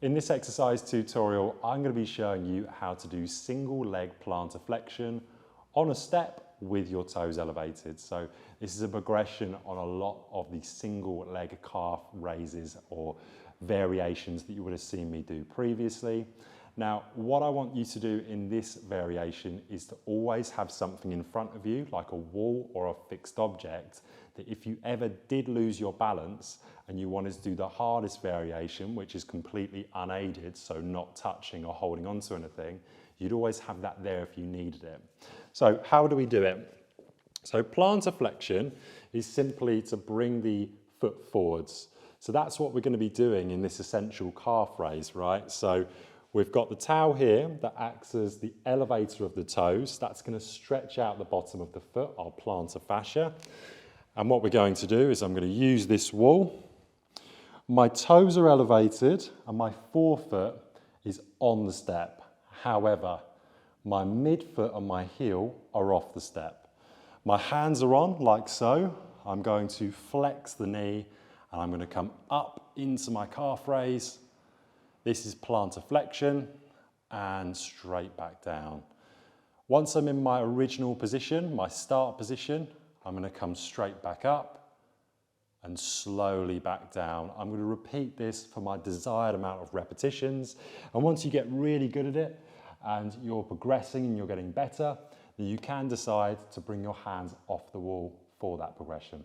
In this exercise tutorial, I'm going to be showing you how to do single leg plantar flexion on a step with your toes elevated. So this is a progression on a lot of the single leg calf raises or variations that you would have seen me do previously. Now, what I want you to do in this variation is to always have something in front of you, like a wall or a fixed object, that if you ever did lose your balance and you wanted to do the hardest variation, which is completely unaided, so not touching or holding onto anything, you'd always have that there if you needed it. So how do we do it? So plantar flexion is simply to bring the foot forwards. So that's what we're going to be doing in this essential calf raise, right? So we've got the towel here that acts as the elevator of the toes. That's going to stretch out the bottom of the foot, our plantar fascia. And what we're going to do is I'm going to use this wall. My toes are elevated and my forefoot is on the step. However, my midfoot and my heel are off the step. My hands are on like so. I'm going to flex the knee and I'm going to come up into my calf raise. This is plantar flexion and straight back down. Once I'm in my original position, my start position, I'm going to come straight back up and slowly back down. I'm going to repeat this for my desired amount of repetitions. And once you get really good at it and you're progressing and you're getting better, then you can decide to bring your hands off the wall for that progression.